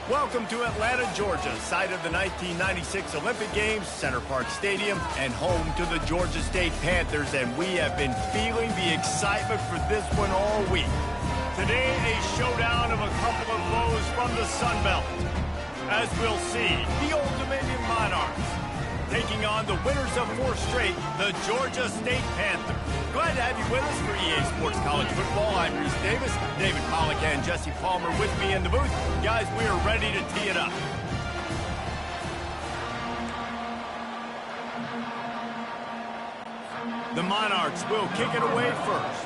Welcome to Atlanta, Georgia, site of the 1996 Olympic Games, Center Park Stadium, and home to the Georgia State Panthers, and we have been feeling the excitement for this one all week. Today, a showdown of a couple of foes from the Sun Belt. As we'll see, the Old Dominion Monarchs taking on the winners of 4 straight, the Georgia State Panthers. Glad to have you with us for EA Sports College Football. I'm Reese Davis, David Pollock and Jesse Palmer with me in the booth. Guys, we are ready to tee it up. The Monarchs will kick it away first.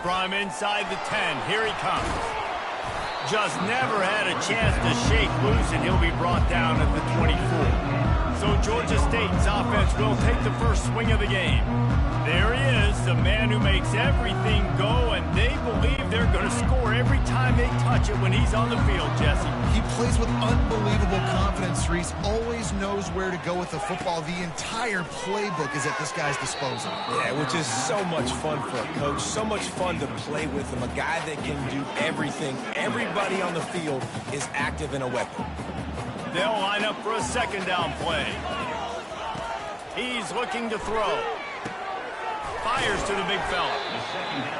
From inside the 10, here he comes. Just never had a chance to shake loose, and he'll be brought down at the 24. So Georgia State's offense will take the first swing of the game. There he is, the man who makes everything go, and they believe they're going to score every time they touch it when he's on the field, Jesse. He plays with unbelievable confidence, Reese. Always knows where to go with the football. The entire playbook is at this guy's disposal. Yeah, which is so much fun for a coach, so much fun to play with him, a guy that can do everything. Everybody on the field is active in a weapon. They'll line up for a second down play. He's looking to throw. Fires to the big fella.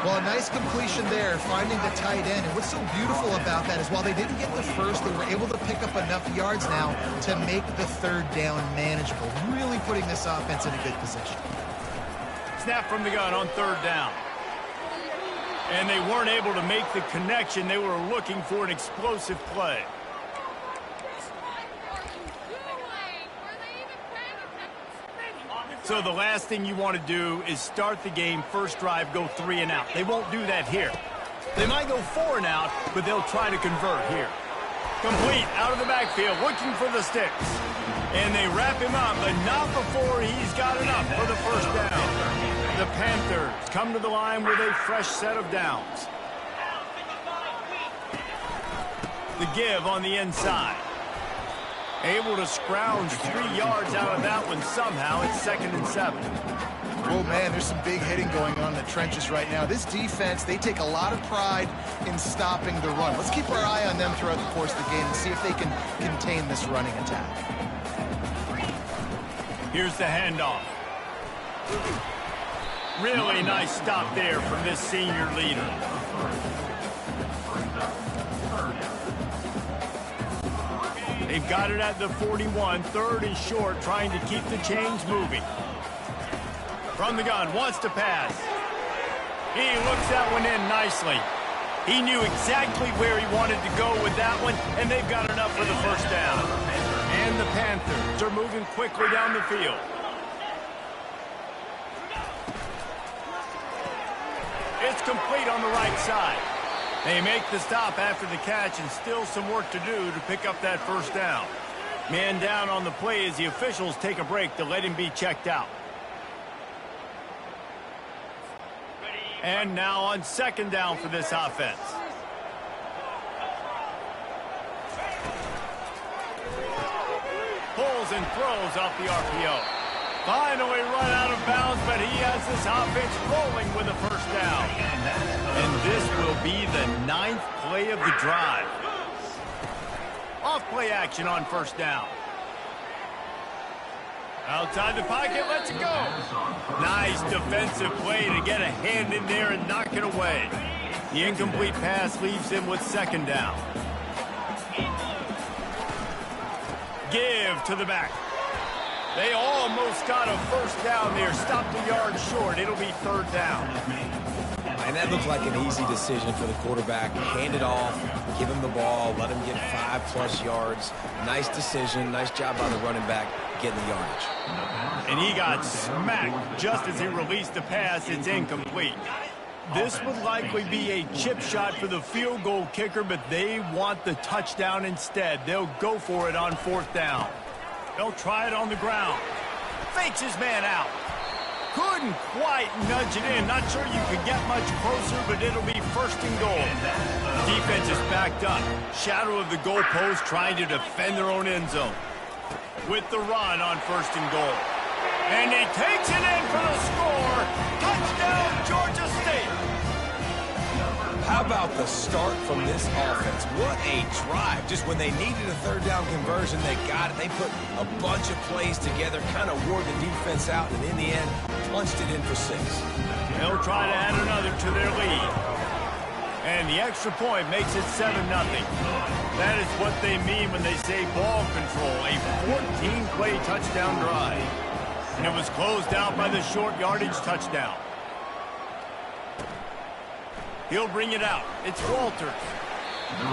Well, a nice completion there, finding the tight end. And what's so beautiful about that is while they didn't get the first, they were able to pick up enough yards now to make the third down manageable. Really putting this offense in a good position. Snap from the gun on third down. And they weren't able to make the connection. They were looking for an explosive play. So the last thing you want to do is start the game, first drive, go 3 and out. They won't do that here. They might go 4 and out, but they'll try to convert here. Complete out of the backfield, looking for the sticks. And they wrap him up, but not before he's got enough for the first down. The Panthers come to the line with a fresh set of downs. The give on the inside. Able to scrounge 3 yards out of that one somehow. It's 2nd and 7. Oh, man, there's some big hitting going on in the trenches right now. This defense, they take a lot of pride in stopping the run. Let's keep our eye on them throughout the course of the game and see if they can contain this running attack. Here's the handoff. Really nice stop there from this senior leader. They've got it at the 41, 3rd and short, trying to keep the chains moving. From the gun, wants to pass. He looks that one in nicely. He knew exactly where he wanted to go with that one, and they've got enough for the first down. And the Panthers are moving quickly down the field. It's complete on the right side. They make the stop after the catch, and still some work to do to pick up that first down. Man down on the play as the officials take a break to let him be checked out. And now on 2nd down for this offense. Pulls and throws off the RPO. Finally run out of bounds, but he has this offense rolling with a first down. And this will be the 9th play of the drive. Off play action on first down. Outside the pocket, let's go. Nice defensive play to get a hand in there and knock it away. The incomplete pass leaves him with 2nd down. Give to the back. They almost got a first down there. Stopped a yard short. It'll be 3rd down. And that looked like an easy decision for the quarterback. Hand it off, give him the ball, let him get 5+ yards. Nice decision. Nice job by the running back getting the yardage. And he got smacked just as he released the pass. It's incomplete. This would likely be a chip shot for the field goal kicker, but they want the touchdown instead. They'll go for it on 4th down. They'll try it on the ground. Fakes his man out. Couldn't quite nudge it in. Not sure you could get much closer, but it'll be 1st and goal. The defense is backed up. Shadow of the goalpost trying to defend their own end zone. With the run on 1st and goal. And he takes it in for the score. Touchdown, Georgia State. how about the start from this offense? What a drive. Just when they needed a third down conversion, they got it. They put a bunch of plays together, kind of wore the defense out, and in the end, punched it in for 6. They'll try to add another to their lead. And the extra point makes it 7-0. That is what they mean when they say ball control, a 14-play touchdown drive. And it was closed out by the short yardage touchdown. He'll bring it out. It's Walters.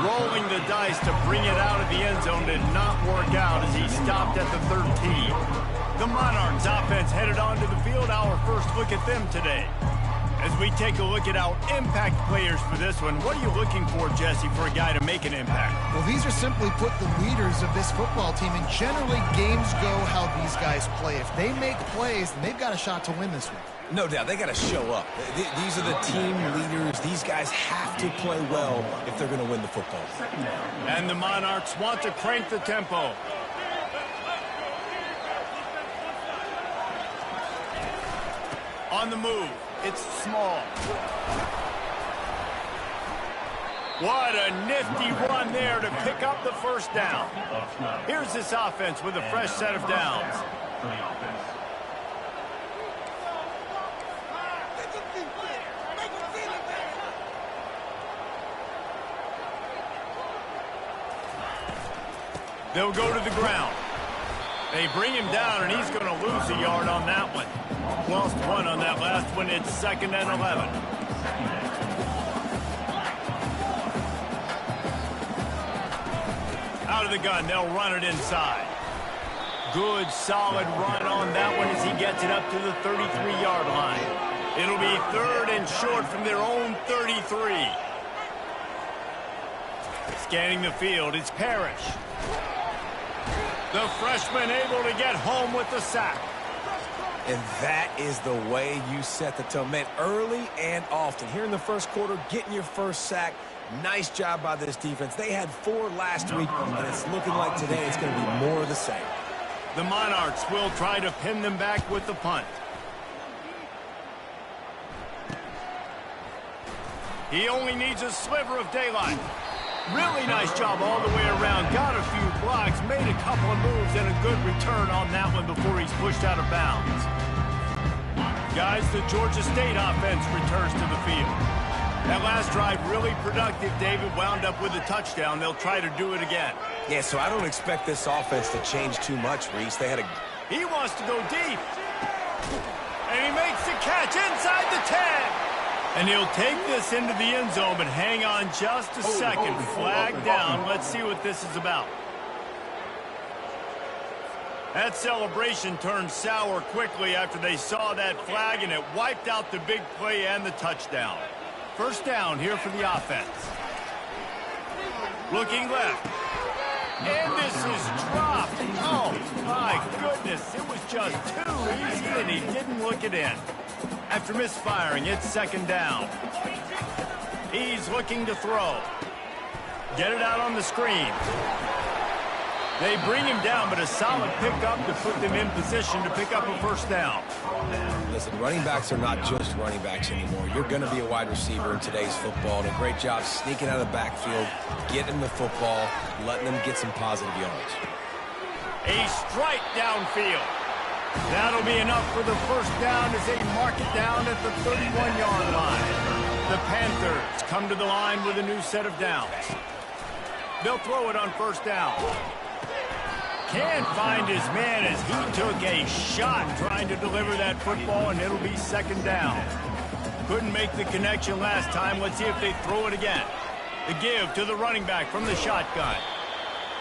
Rolling the dice to bring it out of the end zone did not work out as he stopped at the 13. The Monarchs offense headed onto the field. Our first look at them today. As we take a look at our impact players for this one, what are you looking for, Jesse, for a guy to make an impact? Well, these are simply put the leaders of this football team, and generally games go how these guys play. If they make plays, then they've got a shot to win this one. No doubt, they got to show up. These are the team leaders. These guys have to play well if they're going to win the football. And the Monarchs want to crank the tempo. On the move, it's Small. What a nifty run there to pick up the first down. Here's this offense with a fresh set of downs. They'll go to the ground. They bring him down, and he's going to lose a yard on that one. Lost 1 on that last one. It's 2nd and 11. Out of the gun, they'll run it inside. Good, solid run on that one as he gets it up to the 33-yard line. It'll be 3rd and short from their own 33. Scanning the field, it's Parrish. The freshman able to get home with the sack. And that is the way you set the tone. Man, early and often. Here in the first quarter, getting your first sack. Nice job by this defense. They had 4 last week, and it's looking like today it's going to be more of the same. The Monarchs will try to pin them back with the punt. He only needs a sliver of daylight. Really nice job all the way around. Got a few blocks, made a couple of moves, and a good return on that one before he's pushed out of bounds. Guys, the Georgia State offense returns to the field. That last drive really productive. David wound up with a touchdown. They'll try to do it again. Yeah, so I don't expect this offense to change too much, Reese. They had a... He wants to go deep. And he makes the catch inside the 10. And he'll take this into the end zone, but hang on just a second. Flag down. Let's see what this is about. That celebration turned sour quickly after they saw that flag, and it wiped out the big play and the touchdown. First down here for the offense. Looking left. And this is dropped. Oh, my goodness. It was just too easy, and he didn't look it in. After misfiring, it's 2nd down. He's looking to throw. Get it out on the screen. They bring him down, but a solid pickup to put them in position to pick up a first down. Listen, running backs are not just running backs anymore. You're going to be a wide receiver in today's football, and a great job sneaking out of the backfield, getting the football, letting them get some positive yards. A strike downfield. That'll be enough for the first down as they mark it down at the 31-yard line. The Panthers come to the line with a new set of downs. They'll throw it on first down. Can't find his man as he took a shot trying to deliver that football, and it'll be 2nd down. Couldn't make the connection last time. Let's see if they throw it again. The give to the running back from the shotgun.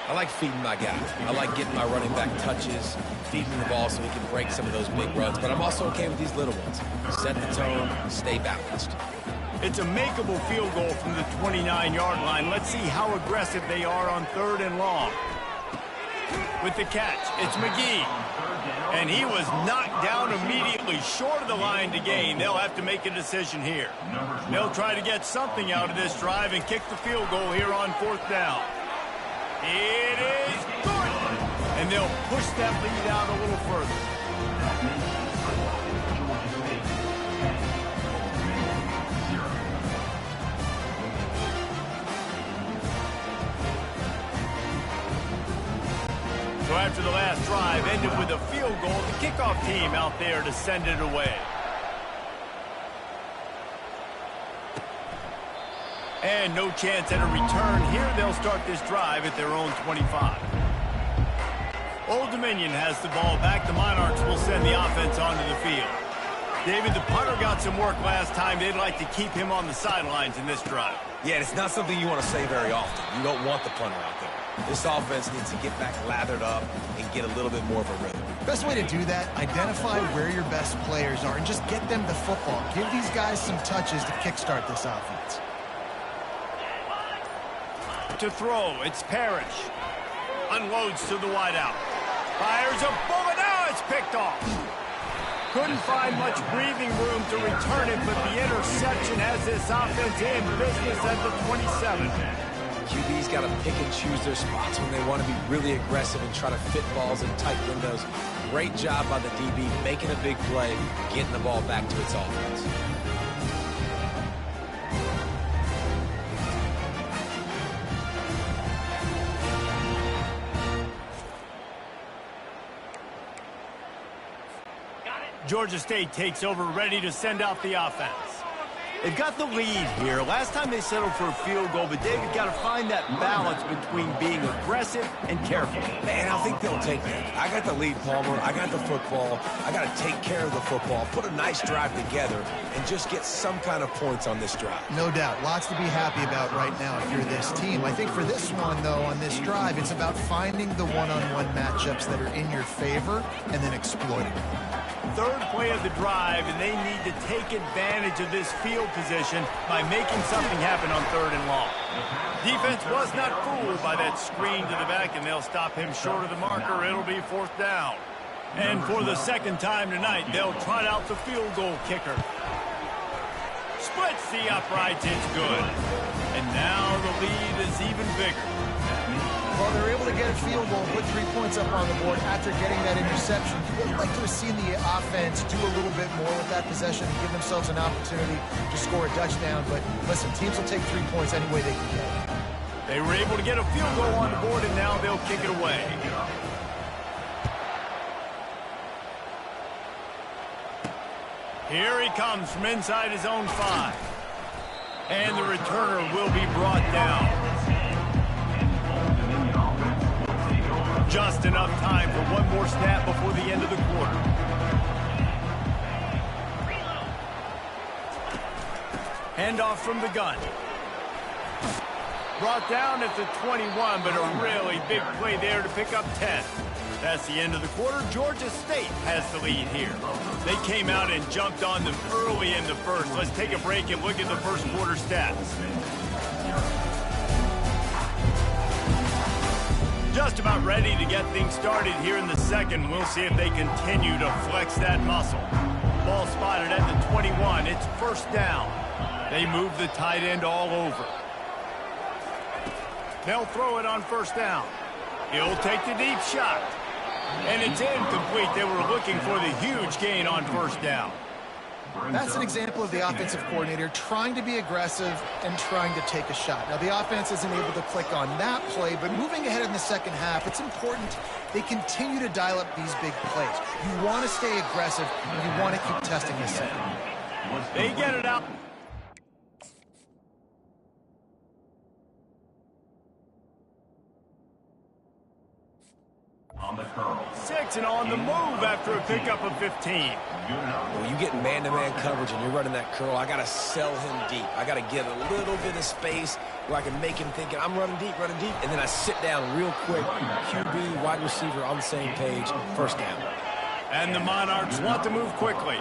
I like feeding my guy. I like getting my running back touches, feeding the ball so he can break some of those big runs. But I'm also okay with these little ones. Set the tone, stay balanced. It's a makeable field goal from the 29-yard line. Let's see how aggressive they are on 3rd and long. With the catch, it's McGee. And he was knocked down immediately short of the line to gain. They'll have to make a decision here. They'll try to get something out of this drive and kick the field goal here on 4th down. It is good. And they'll push that lead out a little further. drive ended with a field goal. The kickoff team out there to send it away. And no chance at a return here. They'll start this drive at their own 25. Old Dominion has the ball back. The Monarchs will send the offense onto the field. David, the punter got some work last time. They'd like to keep him on the sidelines in this drive. Yeah, it's not something you want to say very often. You don't want the punter out there. This offense needs to get back lathered up and get a little bit more of a rhythm. Best way to do that, identify where your best players are and just get them the football. Give these guys some touches to kickstart this offense. To throw, it's Parrish. Unloads to the wideout. Fires a bullet. Now it's picked off. Couldn't find much breathing room to return it, but the interception has this offense in business at the 27. QB's got to pick and choose their spots when they want to be really aggressive and try to fit balls in tight windows. Great job by the DB making a big play, getting the ball back to its offense. Georgia State takes over, ready to send out the offense. They've got the lead here. Last time they settled for a field goal, but David got to find that balance between being aggressive and careful. Man, I think they'll take that. I got the lead, Palmer. I got the football. I got to take care of the football, put a nice drive together, and just get some kind of points on this drive. No doubt. Lots to be happy about right now if you're this team. I think for this one, though, on this drive, it's about finding the one-on-one matchups that are in your favor and then exploiting them. Third play of the drive, and they need to take advantage of this field position by making something happen on 3rd and long. Defense was not fooled by that screen to the back, and they'll stop him short of the marker. It'll be 4th down. And for the second time tonight, they'll trot out the field goal kicker. Splits the uprights. It's good. And now the lead is even bigger. Well, they're able to get a field goal, put 3 points up on the board after getting that interception. You would like to have seen the offense do a little bit more with that possession and give themselves an opportunity to score a touchdown. But listen, teams will take 3 points any way they can get it. They were able to get a field goal on the board, and now they'll kick it away. Here he comes from inside his own 5. And the returner will be brought down. Just enough time for one more snap before the end of the quarter. Handoff from the gun. Brought down at the 21, but a really big play there to pick up 10. That's the end of the quarter. Georgia State has the lead here. They came out and jumped on them early in the first. Let's take a break and look at the first quarter stats. Just about ready to get things started here in the second. We'll see if they continue to flex that muscle. Ball spotted at the 21. It's 1st down. They move the tight end all over. They'll throw it on 1st down. He'll take the deep shot. And it's incomplete. They were looking for the huge gain on 1st down. That's an example of the offensive coordinator trying to be aggressive and trying to take a shot. Now, the offense isn't able to click on that play, but moving ahead in the second half, it's important they continue to dial up these big plays. You want to stay aggressive, and you want to keep testing this second. They get it out. On the curl. 6 and on the move after a pickup of 15. When you get man-to-man coverage and you're running that curl, I got to sell him deep. I got to get a little bit of space where I can make him think I'm running deep, and then I sit down real quick. QB, wide receiver on the same page, 1st down. And the Monarchs want to move quickly.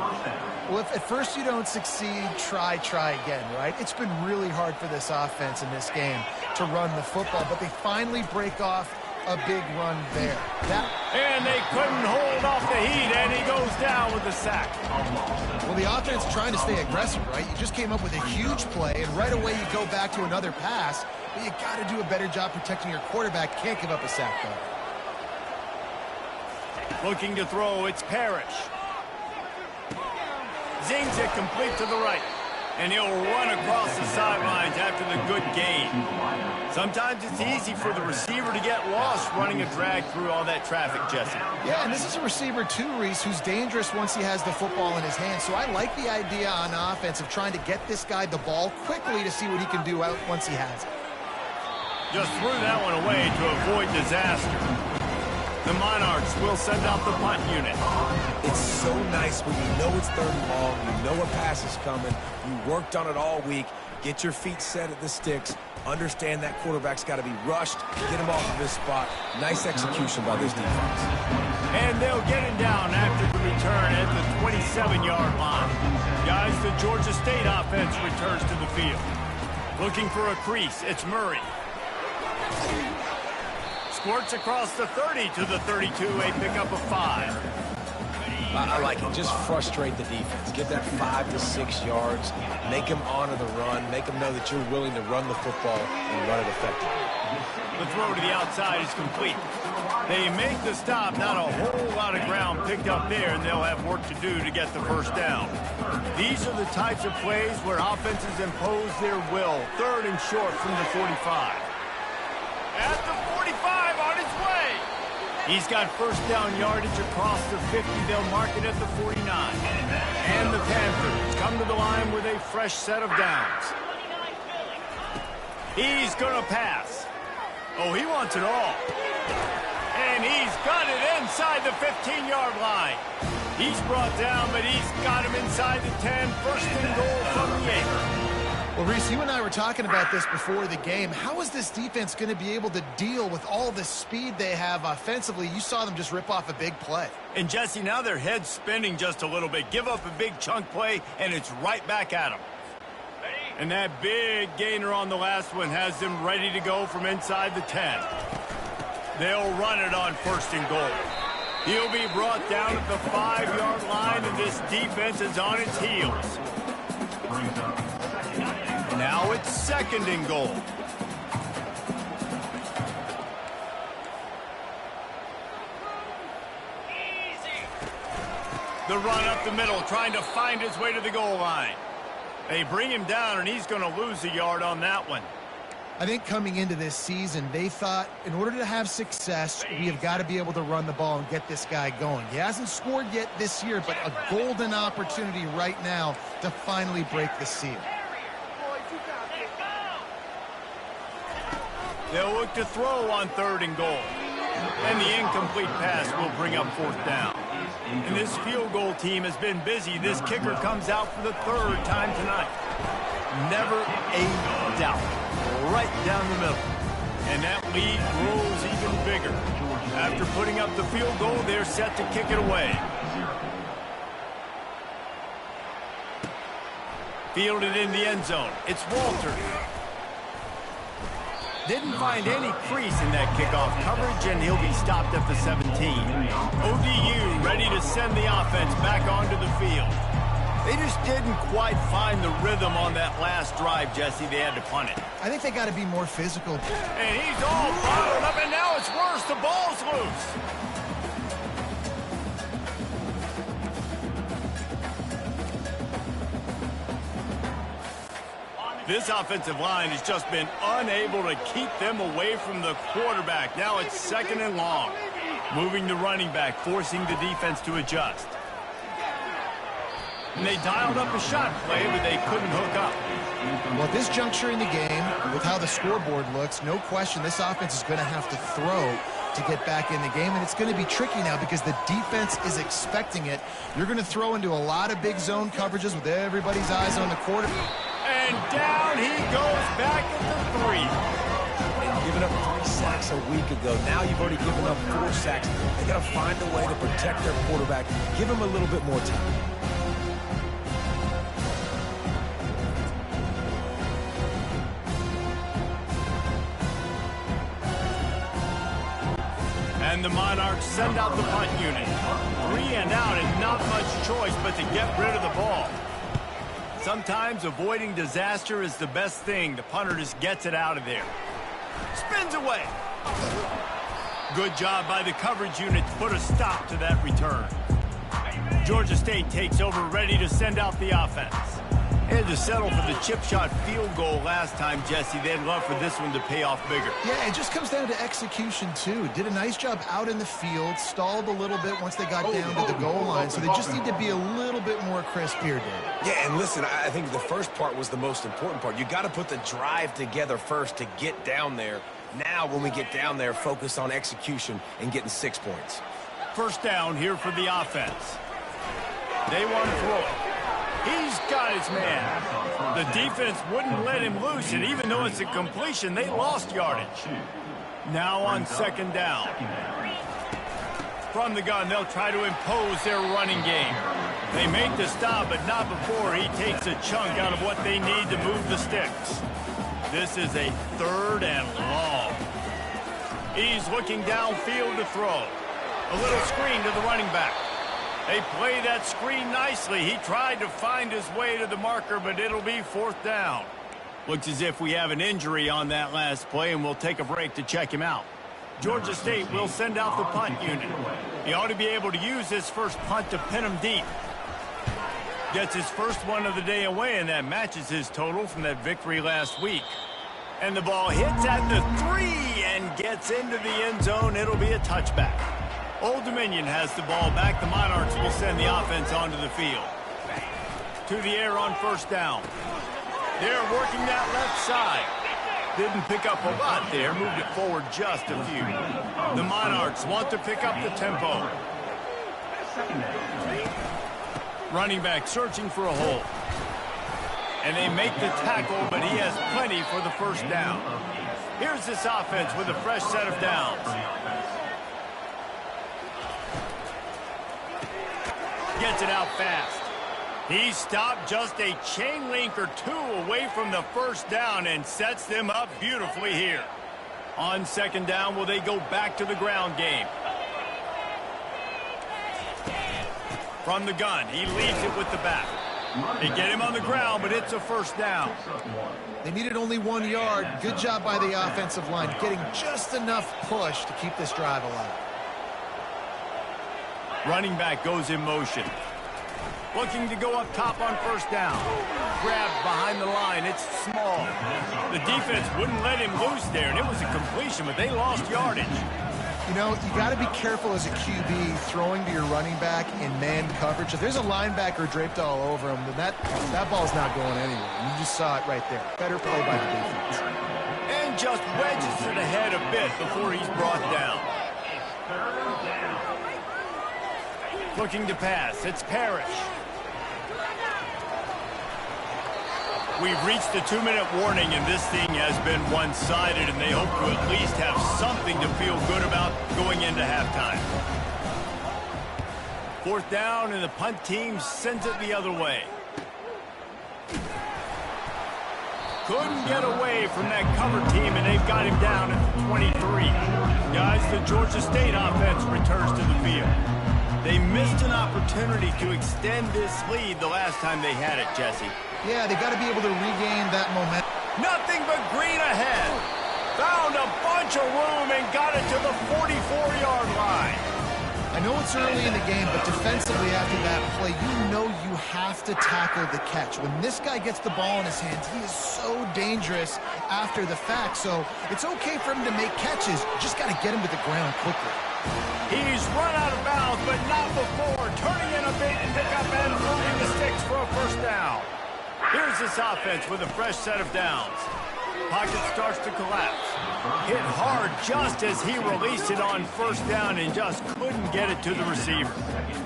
Well, if at first you don't succeed, try again, right? It's been really hard for this offense in this game to run the football, but they finally break off a big run there. And they couldn't hold off the heat, and he goes down with the sack. Well, the offense trying to stay aggressive, right? You just came up with a huge play, and right away you go back to another pass, but you got to do a better job protecting your quarterback. Can't give up a sack, though. Looking to throw, it's Parrish. Zings it complete to the right. And he'll run across the sidelines after the good gain. Sometimes it's easy for the receiver to get lost running a drag through all that traffic, Jesse. Yeah, and this is a receiver too, Reese, who's dangerous once he has the football in his hands. So I like the idea on offense of trying to get this guy the ball quickly to see what he can do out once he has it. Just threw that one away to avoid disaster. The Monarchs will send out the punt unit. It's so nice when you know it's third and long, you know a pass is coming, you worked on it all week, get your feet set at the sticks, understand that quarterback's got to be rushed, get him off of this spot. Nice execution by this defense. And they'll get him down after the return at the 27-yard line. Guys, the Georgia State offense returns to the field. Looking for a crease, it's Murray. Squirts across the 30 to the 32, a pickup of 5. I like it. Just frustrate the defense. Get that 5 to 6 yards. Make them honor the run. Make them know that you're willing to run the football and run it effectively. The throw to the outside is complete. They make the stop. Not a whole lot of ground picked up there, and they'll have work to do to get the first down. These are the types of plays where offenses impose their will. Third and short from the 45. At the 45, on his way. He's got first down yardage across the 50. They'll mark it at the 49. And the Panthers come to the line with a fresh set of downs. He's going to pass. Oh, he wants it all. And he's got it inside the 15-yard line. He's brought down, but he's got him inside the 10. First and goal from the 8. Well, Reese, you and I were talking about this before the game. How is this defense going to be able to deal with all the speed they have offensively? You saw them just rip off a big play. And, Jesse, now their head's spinning just a little bit. Give up a big chunk play, and it's right back at them. And that big gainer on the last one has them ready to go from inside the 10. They'll run it on first and goal. He'll be brought down at the 5-yard line, and this defense is on its heels. Now it's second and goal. The run up the middle, trying to find his way to the goal line. They bring him down, and he's going to lose a yard on that one. I think coming into this season, they thought in order to have success, we have got to be able to run the ball and get this guy going. He hasn't scored yet this year, but a golden opportunity right now to finally break the seal. They'll look to throw on third and goal. And the incomplete pass will bring up fourth down. And this field goal team has been busy. This kicker comes out for the third time tonight. Never a doubt. Right down the middle. And that lead grows even bigger. After putting up the field goal, they're set to kick it away. Fielded in the end zone. It's Walter. Didn't find any crease in that kickoff coverage, and he'll be stopped at the 17. ODU ready to send the offense back onto the field. They just didn't quite find the rhythm on that last drive, Jesse. They had to punt it. I think they got to be more physical. And he's all bottled up, and now it's worse. The ball's loose. This offensive line has just been unable to keep them away from the quarterback. Now it's second and long. Moving the running back, forcing the defense to adjust. And they dialed up a shot play, but they couldn't hook up. Well, at this juncture in the game, with how the scoreboard looks, no question this offense is going to have to throw to get back in the game, and it's going to be tricky now because the defense is expecting it. You're going to throw into a lot of big zone coverages with everybody's eyes on the quarterback. And down he goes back at the 3. And giving up 3 sacks a week ago. Now you've already given up 4 sacks. They got to find a way to protect their quarterback. Give him a little bit more time. And the Monarchs send out the punt unit. 3 and out, and not much choice but to get rid of the ball. Sometimes avoiding disaster is the best thing. The punter just gets it out of there. Spins away. Good job by the coverage unit to put a stop to that return. Georgia State takes over, ready to send out the offense. Had to settle for the chip shot field goal last time, Jesse. They'd love for this one to pay off bigger. Yeah, it just comes down to execution, too. Did a nice job out in the field, stalled a little bit once they got down to the goal line, so they just need to be a little bit more crisp here, Dave. Yeah, and listen, I think the first part was the most important part. You got to put the drive together first to get down there. Now, when we get down there, focus on execution and getting 6 points. First down here for the offense. They want to throw it. He's got his man. The defense wouldn't let him loose, and even though it's a completion, they lost yardage. Now on second down. From the gun, they'll try to impose their running game. They make the stop, but not before he takes a chunk out of what they need to move the sticks. This is a 3rd and long. He's looking downfield to throw. A little screen to the running back. They play that screen nicely. He tried to find his way to the marker, but it'll be 4th down. Looks as if we have an injury on that last play, and we'll take a break to check him out. Georgia State will send out the punt unit. He ought to be able to use his first punt to pin him deep. Gets his first one of the day away, and that matches his total from that victory last week. And the ball hits at the 3 and gets into the end zone. It'll be a touchback. Old Dominion has the ball back. The Monarchs will send the offense onto the field. To the air on first down. They're working that left side. Didn't pick up a lot there. Moved it forward just a few. The Monarchs want to pick up the tempo. Running back searching for a hole. And they make the tackle, but he has plenty for the first down. Here's this offense with a fresh set of downs. Gets it out fast. He stopped just a chain link or 2 away from the first down and sets them up beautifully here. On second down, will they go back to the ground game? From the gun, he leaves it with the back. They get him on the ground, but it's a first down. They needed only 1 yard. Good job by the offensive line, getting just enough push to keep this drive alive. Running back goes in motion. Looking to go up top on first down. Grabbed behind the line. It's small. The defense wouldn't let him loose there, and it was a completion, but they lost yardage. You know, you got to be careful as a QB throwing to your running back in man coverage. If there's a linebacker draped all over him, then that ball's not going anywhere. You just saw it right there. Better play by the defense. And just wedges it ahead a bit before he's brought down. Looking to pass. It's Parrish. We've reached the 2-minute warning, and this thing has been one-sided, and they hope to at least have something to feel good about going into halftime. 4th down, and the punt team sends it the other way. Couldn't get away from that cover team, and they've got him down at the 23. Guys, the Georgia State offense returns to the field. They missed an opportunity to extend this lead the last time they had it, Jesse. Yeah, they got to be able to regain that momentum. Nothing but green ahead. Found a bunch of room and got it to the 44-yard line. I know it's early in the game, but defensively after that play, you know you have to tackle the catch. When this guy gets the ball in his hands, he is so dangerous after the fact. So it's okay for him to make catches. You just got to get him to the ground quickly. He's run out of bounds, but not before. Turning in a big pickup and moving the sticks for a first down. Here's this offense with a fresh set of downs. Pocket starts to collapse. Hit hard just as he released it on first down and just couldn't get it to the receiver.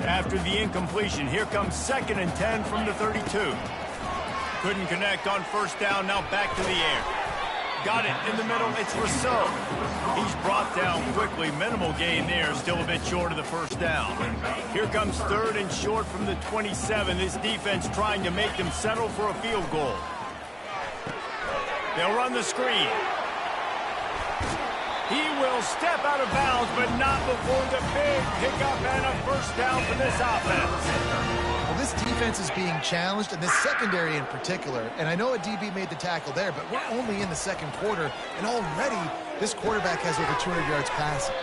After the incompletion, here comes 2nd and 10 from the 32. Couldn't connect on first down, now back to the air. Got it in the middle, it's Rousseau. He's brought down quickly, minimal gain there, still a bit short of the first down. Here comes 3rd and short from the 27. This defense trying to make them settle for a field goal. They'll run the screen. He will step out of bounds, but not before the big pickup and a first down for this offense. Well, this defense is being challenged, and this secondary in particular. And I know a DB made the tackle there, but we're only in the 2nd quarter, and already this quarterback has over 200 yards passing.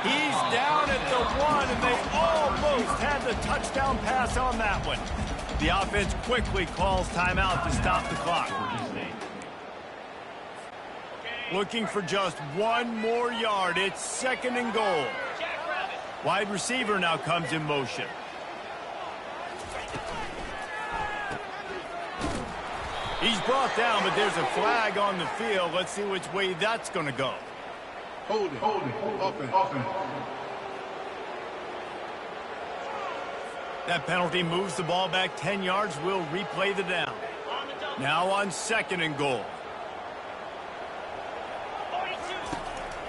He's down at the 1, and they almost had the touchdown pass on that one. The offense quickly calls timeout to stop the clock. Looking for just one more yard. It's 2nd and goal. Wide receiver now comes in motion. He's brought down, but there's a flag on the field. Let's see which way that's going to go. Hold it. Offense. That penalty moves the ball back 10 yards. We'll replay the down. Now on 2nd and goal.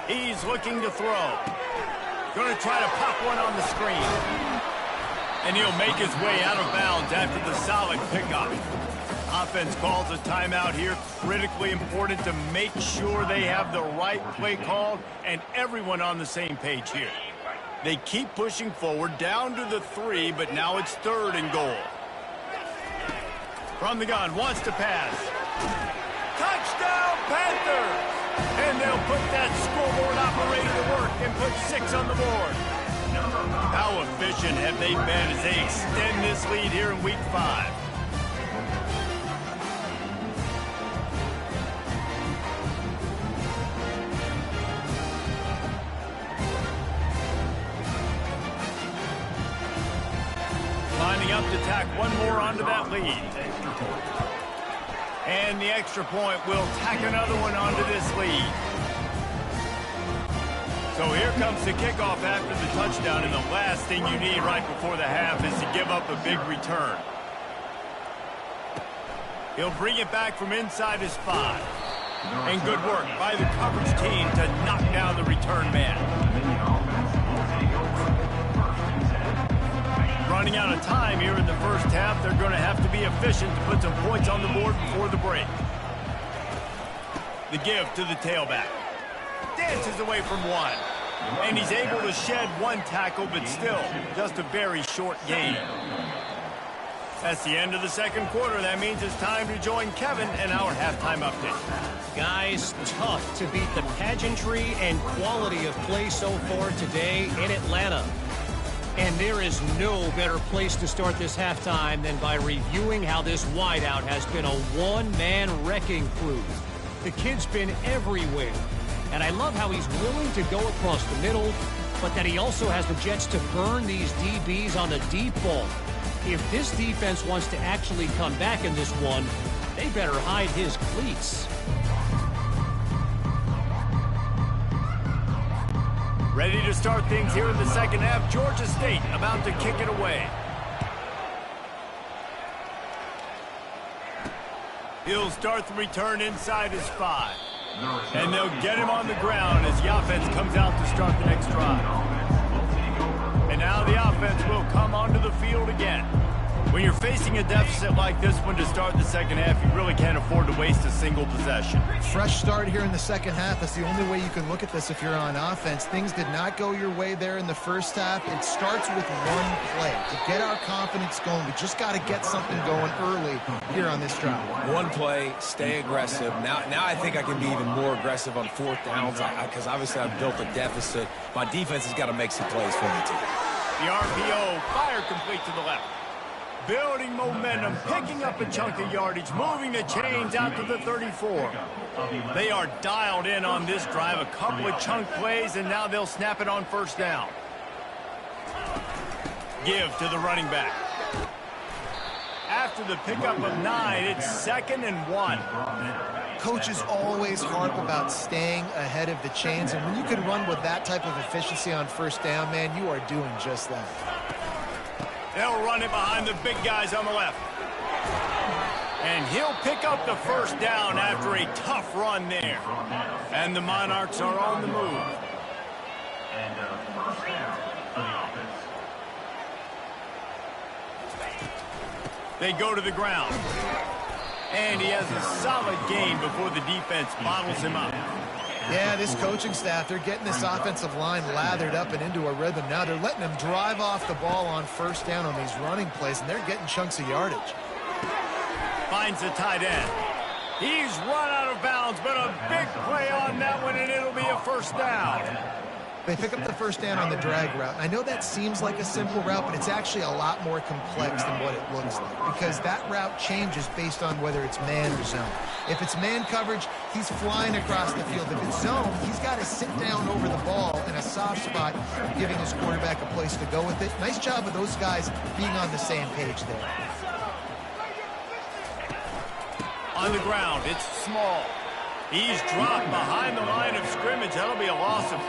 He's looking to throw. Going to try to pop one on the screen. And he'll make his way out of bounds after the solid pickup. Offense calls a timeout here. Critically important to make sure they have the right play called and everyone on the same page here. They keep pushing forward down to the 3, but now it's 3rd and goal. From the gun, wants to pass. Touchdown, Panthers! And they'll put that scoreboard operator to work and put 6 on the board. How efficient have they been as they extend this lead here in Week 5? Lining up to tack one more onto that lead. And the extra point will tack another one onto this lead. So here comes the kickoff after the touchdown, and the last thing you need right before the half is to give up a big return. He'll bring it back from inside his 5. And good work by the coverage team to knock down the return man. Running out of time here in the first half. They're going to have to be efficient to put some points on the board before the break. The give to the tailback. Dances away from one. And he's able to shed one tackle, but still just a very short gain. That's the end of the 2nd quarter. That means it's time to join Kevin in our halftime update. Guys, tough to beat the pageantry and quality of play so far today in Atlanta. And there is no better place to start this halftime than by reviewing how this wideout has been a one-man wrecking crew. The kid's been everywhere. And I love how he's willing to go across the middle, but that he also has the jets to burn these DBs on the deep ball. If this defense wants to actually come back in this one, they better hide his cleats. Ready to start things here in the 2nd half. Georgia State about to kick it away. He'll start the return inside his 5. And they'll get him on the ground as the offense comes out to start the next drive. And now the offense will come onto the field again. When you're facing a deficit like this one to start the 2nd half, you really can't afford to waste a single possession. Fresh start here in the 2nd half. That's the only way you can look at this if you're on offense. Things did not go your way there in the first half. It starts with one play. To get our confidence going, we just got to get something going early here on this drive. One play, stay aggressive. Now I think I can be even more aggressive on 4th downs because obviously I've built a deficit. My defense has got to make some plays for me, too. The RPO, fire complete to the left. Building momentum, picking up a chunk of yardage, moving the chains out to the 34. They are dialed in on this drive. A couple of chunk plays, and now they'll snap it on 1st down. Give to the running back. After the pickup of 9, it's 2nd and 1. Coaches always harp about staying ahead of the chains, and when you can run with that type of efficiency on 1st down, man, you are doing just that. They'll run it behind the big guys on the left. And he'll pick up the 1st down after a tough run there. And the Monarchs are on the move. They go to the ground. And he has a solid gain before the defense bottles him up. Yeah, this coaching staff, they're getting this offensive line lathered up and into a rhythm. Now they're letting them drive off the ball on 1st down on these running plays, and they're getting chunks of yardage. Finds the tight end. He's run out of bounds, but a big play on that one, and it'll be a 1st down. They pick up the first down on the drag route. I know that seems like a simple route, but it's actually a lot more complex than what it looks like because that route changes based on whether it's man or zone. If it's man coverage, he's flying across the field. If it's zone, he's got to sit down over the ball in a soft spot, giving his quarterback a place to go with it. Nice job of those guys being on the same page there. On the ground, it's Small. He's dropped behind the line of scrimmage. That'll be a loss of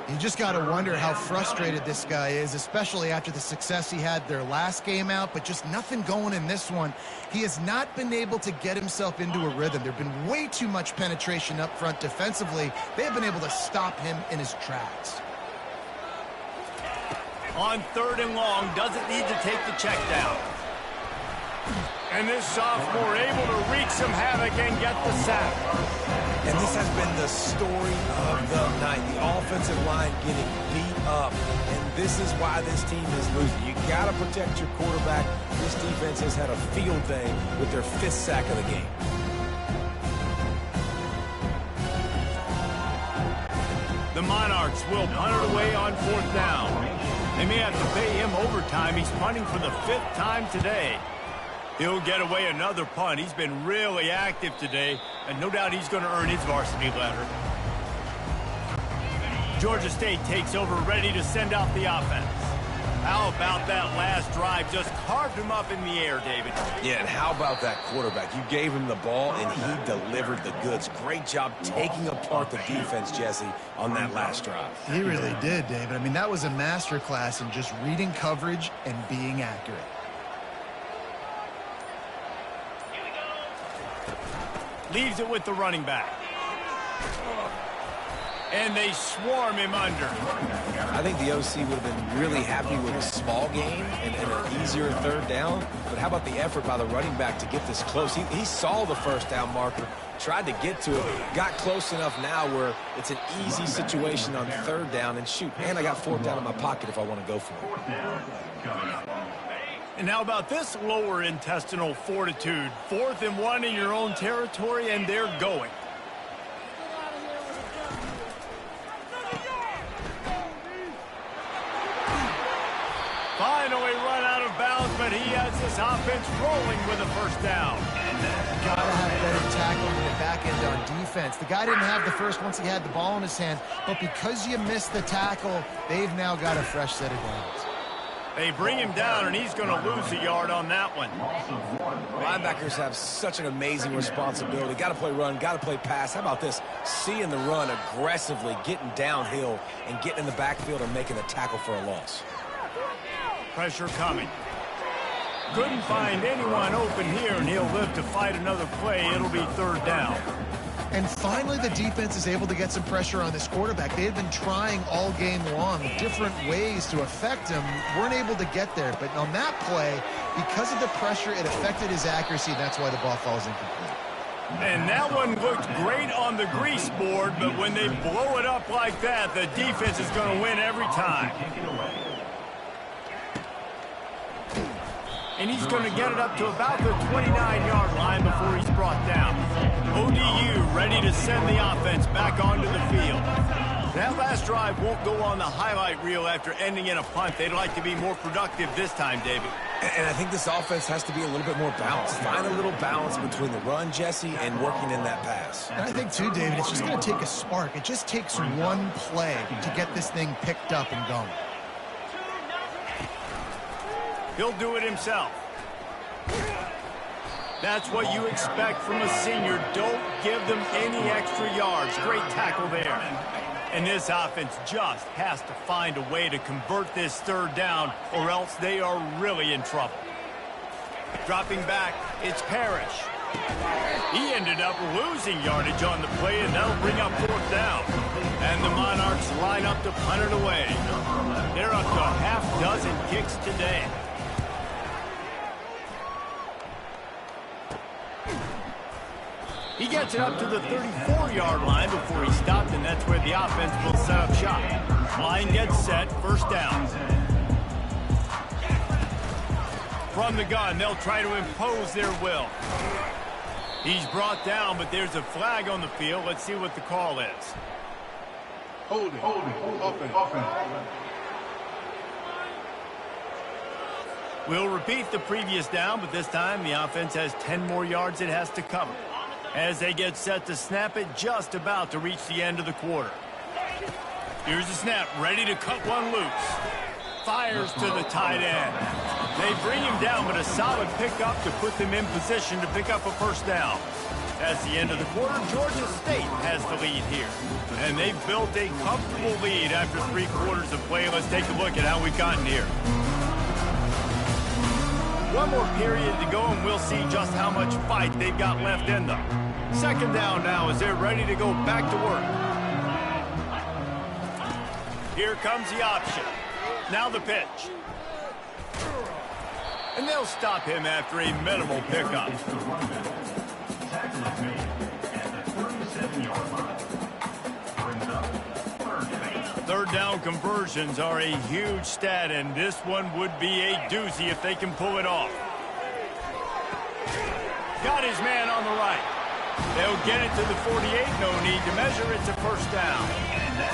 3. You just got to wonder how frustrated this guy is, especially after the success he had their last game out, but just nothing going in this one. He has not been able to get himself into a rhythm. There's been way too much penetration up front defensively. They have been able to stop him in his tracks. On 3rd and long, doesn't need to take the check down. And this sophomore able to wreak some havoc and get the sack. And this has been the story of the night. The offensive line getting beat up. And this is why this team is losing. You got to protect your quarterback. This defense has had a field day with their 5th sack of the game. The Monarchs will punt it away on 4th down. They may have to pay him overtime. He's punting for the 5th time today. He'll get away another punt. He's been really active today, and no doubt he's going to earn his varsity letter. Georgia State takes over, ready to send out the offense. How about that last drive? Just carved him up in the air, David. Yeah, and how about that quarterback? You gave him the ball, and he delivered the goods. Great job taking apart the defense, Jesse, on that last drive. He really did, David. I mean, that was a masterclass in just reading coverage and being accurate. Leaves it with the running back. And they swarm him under. I think the OC would have been really happy with a small gain and an easier 3rd down. But how about the effort by the running back to get this close? He saw the first down marker, tried to get to it, got close enough now where it's an easy situation on 3rd down. And shoot, and I got 4th down in my pocket if I want to go for it. And how about this lower intestinal fortitude? 4th and 1 in your own territory, and they're going. Finally run out of bounds, but he has this offense rolling with a 1st down. Gotta have better tackling in the back end on defense. The guy didn't have the first once he had the ball in his hand, but because you missed the tackle, they've now got a fresh set of downs. They bring him down, and he's going to lose a yard on that one. Linebackers have such an amazing responsibility. Got to play run, got to play pass. How about this? Seeing the run aggressively, getting downhill, and getting in the backfield and making a tackle for a loss. Pressure coming. Couldn't find anyone open here, and he'll live to fight another play. It'll be 3rd down. And finally, the defense is able to get some pressure on this quarterback. They had been trying all game long different ways to affect him. Weren't able to get there. But on that play, because of the pressure, it affected his accuracy. That's why the ball falls incomplete. And that one looked great on the grease board, but when they blow it up like that, the defense is going to win every time. And he's going to get it up to about the 29-yard line before he's brought down. ODU ready to send the offense back onto the field. That last drive won't go on the highlight reel after ending in a punt. They'd like to be more productive this time, David. And I think this offense has to be a little bit more balanced. Find a little balance between the run, Jesse, and working in that pass. And I think, too, David, it's just going to take a spark. It just takes one play to get this thing picked up and going. He'll do it himself. That's what you expect from a senior. Don't give them any extra yards. Great tackle there. And this offense just has to find a way to convert this 3rd down, or else they are really in trouble. Dropping back, it's Parrish. He ended up losing yardage on the play, and that'll bring up 4th down. And the Monarchs line up to punt it away. They're up to a 6 kicks today. He gets it up to the 34-yard line before he stopped, and that's where the offense will set up shop. Line gets set, 1st down. From the gun, they'll try to impose their will. He's brought down, but there's a flag on the field. Let's see what the call is. Hold it. Offense. We'll repeat the previous down, but this time the offense has 10 more yards it has to cover. As they get set to snap it, just about to reach the end of the quarter. Here's the snap, ready to cut one loose. Fires to the tight end. They bring him down, but a solid pickup to put them in position to pick up a first down. That's the end of the quarter. Georgia State has the lead here. And they've built a comfortable lead after 3 quarters of play. Let's take a look at how we've gotten here. One more period to go, and we'll see just how much fight they've got left in them. Second down now as they're ready to go back to work. Here comes the option. Now the pitch. And they'll stop him after a minimal pickup. Third down conversions are a huge stat, and this one would be a doozy if they can pull it off. Got his man on the right. They'll get it to the 48. No need to measure. It's a first down.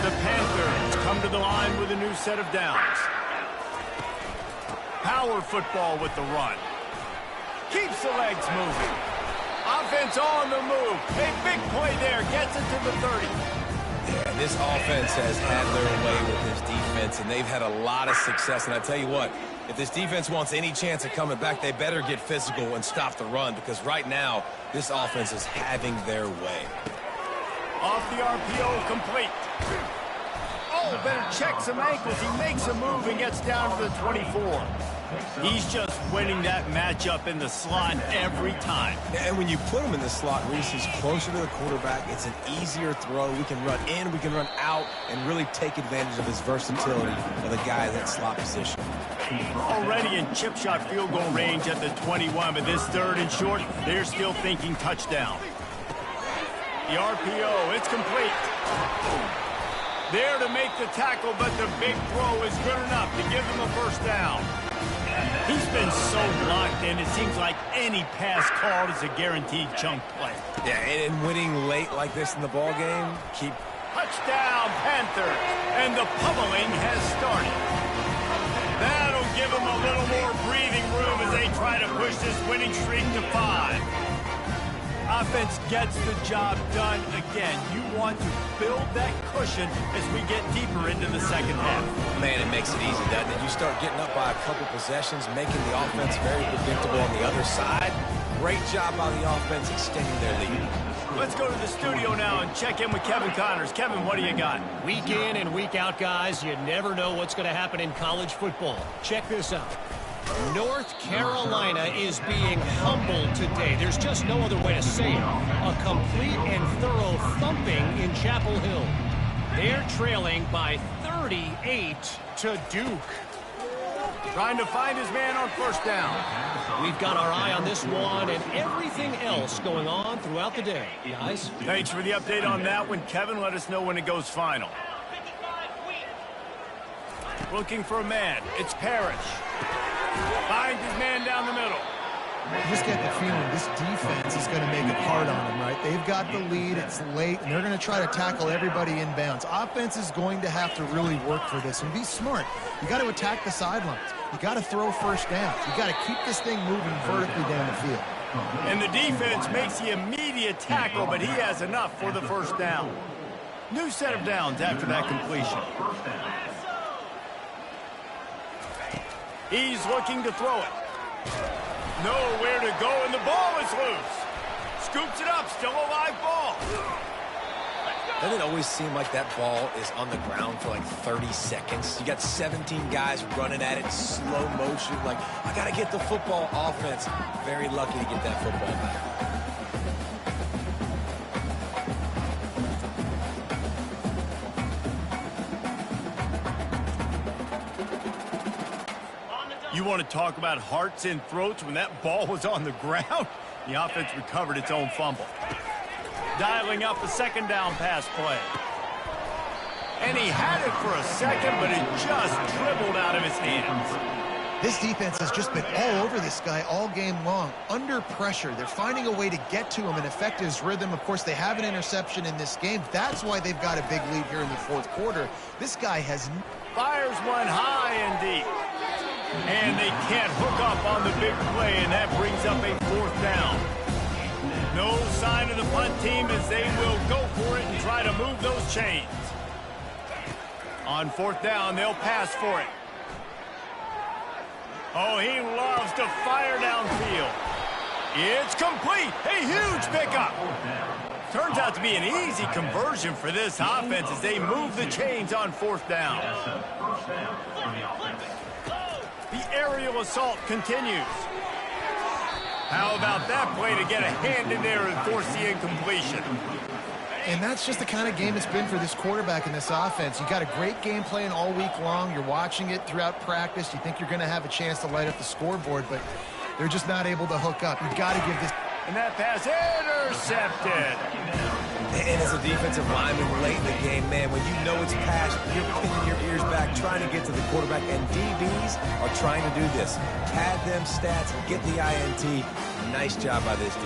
The Panthers come to the line with a new set of downs. Power football with the run. Keeps the legs moving. Offense on the move. A big play there. Gets it to the 30. Yeah, this offense has had their way with this defense, and they've had a lot of success. And I tell you what, if this defense wants any chance of coming back, they better get physical and stop the run, because right now, this offense is having their way. Off the RPO, complete. Oh, better check some ankles. He makes a move and gets down to the 24. He's just winning that matchup in the slot every time. And when you put him in the slot, Reese is closer to the quarterback. It's an easier throw. We can run in, we can run out, and really take advantage of his versatility of the guy in that slot position. Already in chip shot field goal range at the 21, but this third and short, they're still thinking touchdown. The RPO, it's complete. There to make the tackle, but the big throw is good enough to give them a first down. He's been so locked in, it seems like any pass called is a guaranteed chunk play. Yeah, and winning late like this in the ball game, keep... Touchdown, Panthers, and the pummeling has started. That'll give them a little more breathing room as they try to push this winning streak to 5. Offense gets the job done again. You want to build that cushion as we get deeper into the second half. Man, it makes it easy, doesn't it? You start getting up by a couple possessions, making the offense very predictable on the other side. Great job by the offense extending their lead. Let's go to the studio now and check in with Kevin Connors. Kevin, what do you got? Week in and week out, guys, you never know what's going to happen in college football. Check this out. North Carolina is being humbled today. There's just no other way to say it. A complete and thorough thumping in Chapel Hill. They're trailing by 38 to Duke. Trying to find his man on first down. We've got our eye on this one and everything else going on throughout the day, guys. Thanks for the update on that one, Kevin. Let us know when it goes final. Looking for a man. It's Parrish. Finds his man down the middle. You just get the feeling this defense is going to make it hard on them, right? They've got the lead, it's late, and they're going to try to tackle everybody inbounds. Offense is going to have to really work for this and be smart. You got to attack the sidelines. You got to throw first downs. You got to keep this thing moving vertically down the field. And the defense makes the immediate tackle, but he has enough for the first down. New set of downs after that completion. He's looking to throw it. Nowhere to go, and the ball is loose. Scoops it up, still a live ball. Doesn't it always seem like that ball is on the ground for like 30 seconds? You got 17 guys running at it, slow motion. Like, I got to get the football. Offense, very lucky to get that football back. You want to talk about hearts and throats when that ball was on the ground? The offense recovered its own fumble. Dialing up the second down pass play. And he had it for a second, but it just dribbled out of his hands. This defense has just been all over this guy all game long. Under pressure, they're finding a way to get to him and affect his rhythm. Of course, they have an interception in this game. That's why they've got a big lead here in the fourth quarter. This guy has... Fires one high and deep. And they can't hook up on the big play, and that brings up a fourth down. No sign of the punt team as they will go for it and try to move those chains. On fourth down, they'll pass for it. Oh, he loves to fire downfield. It's complete. A huge pickup. Turns out to be an easy conversion for this offense as they move the chains on fourth down. The aerial assault continues. How about that play to get a hand in there and force the incompletion? And that's just the kind of game it's been for this quarterback in this offense. You got a great game plan all week long. You're watching it throughout practice. You think you're going to have a chance to light up the scoreboard, but they're just not able to hook up. You've got to give this... And that pass intercepted. And as a defensive lineman late in the game, man, when you know it's passed, you're pinning your ears back, trying to get to the quarterback, and DBs are trying to do this. Pad them stats, get the INT. Nice job by this D.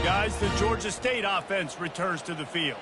Guys, the Georgia State offense returns to the field.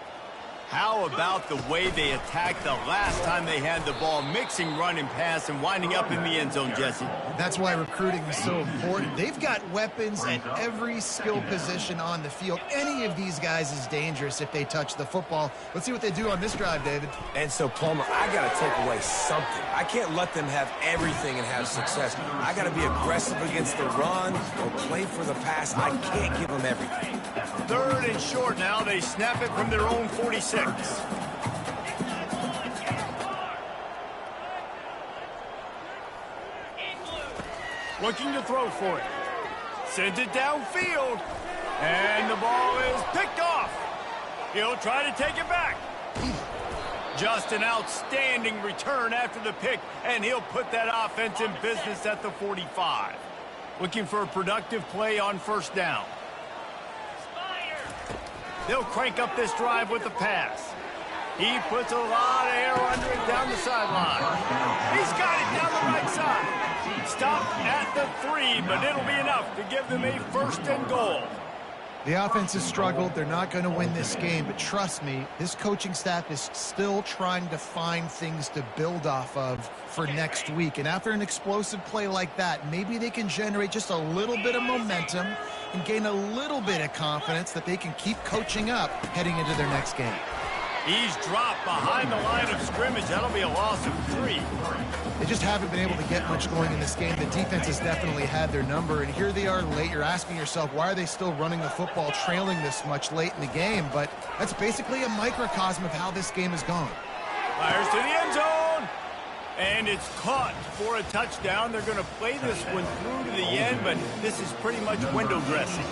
How about the way they attacked the last time they had the ball, mixing run and pass and winding up in the end zone, Jesse? That's why recruiting is so important. They've got weapons at every skill position on the field. Any of these guys is dangerous if they touch the football. Let's see what they do on this drive, David. And so, Plummer, I got to take away something. I can't let them have everything and have success. I got to be aggressive against the run or play for the pass. I can't give them everything. Third and short now. They snap it from their own 46. Looking to throw for it. Sends it downfield. And the ball is picked off. He'll try to take it back. Just an outstanding return after the pick, and he'll put that offense in business at the 45. Looking for a productive play on first down. They'll crank up this drive with the pass. He puts a lot of air under it down the sideline. He's got it down the right side. Stop at the 3, but it'll be enough to give them a first and goal. The offense has struggled. They're not going to win this game, but trust me, this coaching staff is still trying to find things to build off of for next week. And after an explosive play like that, maybe they can generate just a little bit of momentum and gain a little bit of confidence that they can keep coaching up heading into their next game. He's dropped behind the line of scrimmage. That'll be a loss of 3. They just haven't been able to get much going in this game. The defense has definitely had their number, and here they are late. You're asking yourself, why are they still running the football, trailing this much late in the game? But that's basically a microcosm of how this game has gone. Fires to the end zone, and it's caught for a touchdown. They're going to play this one through to the end, but this is pretty much window dressing.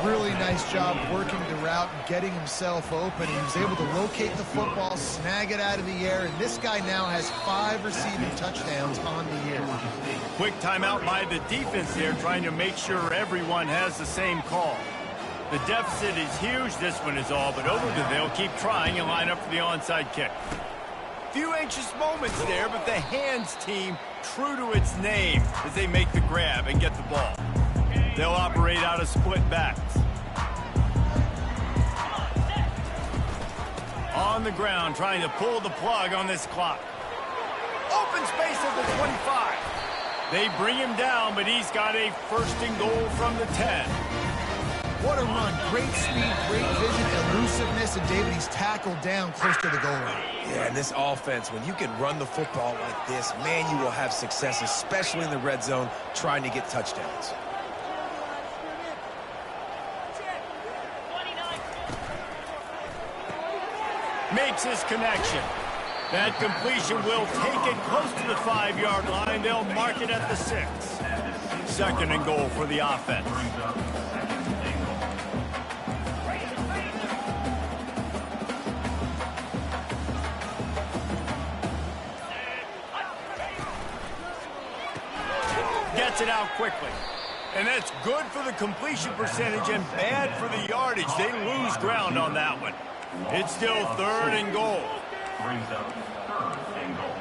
Really nice job working the route, getting himself open. He was able to locate the football, snag it out of the air, and this guy now has 5 receiving touchdowns on the year. Quick timeout by the defense there, trying to make sure everyone has the same call. The deficit is huge. This one is all but over. They'll keep trying and line up for the onside kick. Few anxious moments there, but the hands team true to its name as they make the grab and get the ball. They'll operate out of split backs. On the ground, trying to pull the plug on this clock. Open space at the 25. They bring him down, but he's got a first and goal from the 10. What a run. Great speed, great vision, elusiveness, and David, he's tackled down close to the goal line. Yeah, and this offense, when you can run the football like this, man, you will have success, especially in the red zone, trying to get touchdowns. Makes his connection. That completion will take it close to the 5-yard line. They'll mark it at the 6. Second and goal for the offense. Gets it out quickly. And that's good for the completion percentage and bad for the yardage. They lose ground on that one. It's still 3rd and goal. Brings up 3rd and goal.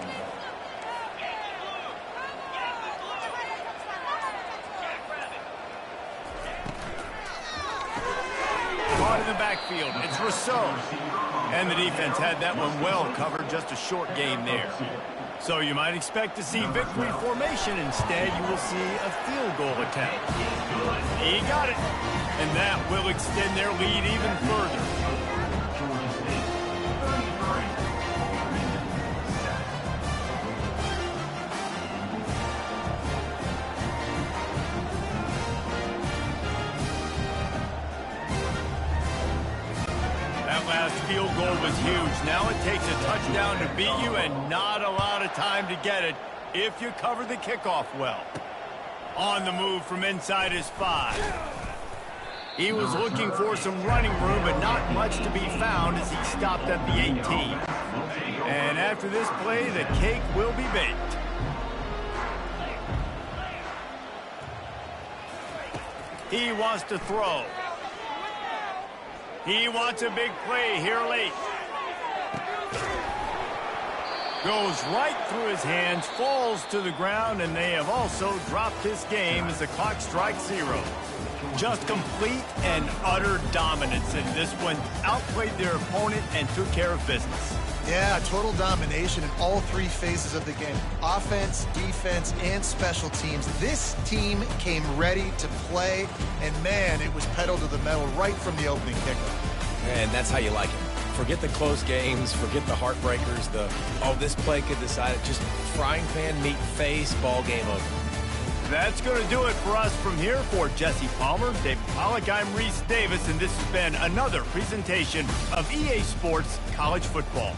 Caught in the backfield. It's Rousseau. And the defense had that one well covered. Just a short game there. So you might expect to see victory formation. Instead, you will see a field goal attempt. He got it. And that will extend their lead even further. That last field goal was huge. Now it takes a touchdown to beat you and not a lot of time to get it if you cover the kickoff well. On the move from inside his 5. He was looking for some running room, but not much to be found as he stopped at the 18. And after this play, the cake will be baked. He wants to throw. He wants a big play here late. Goes right through his hands, falls to the ground, and they have also dropped this game as the clock strikes 0. Just complete and utter dominance in this one. Outplayed their opponent and took care of business. Yeah, total domination in all 3 phases of the game. Offense, defense, and special teams. This team came ready to play, and man, it was pedal to the metal right from the opening kickoff. And that's how you like it. Forget the close games, forget the heartbreakers, this play could decide it. Just frying pan meet face, ball game over. That's going to do it for us from here. For Jesse Palmer, David Pollack, I'm Reese Davis, and this has been another presentation of EA Sports College Football.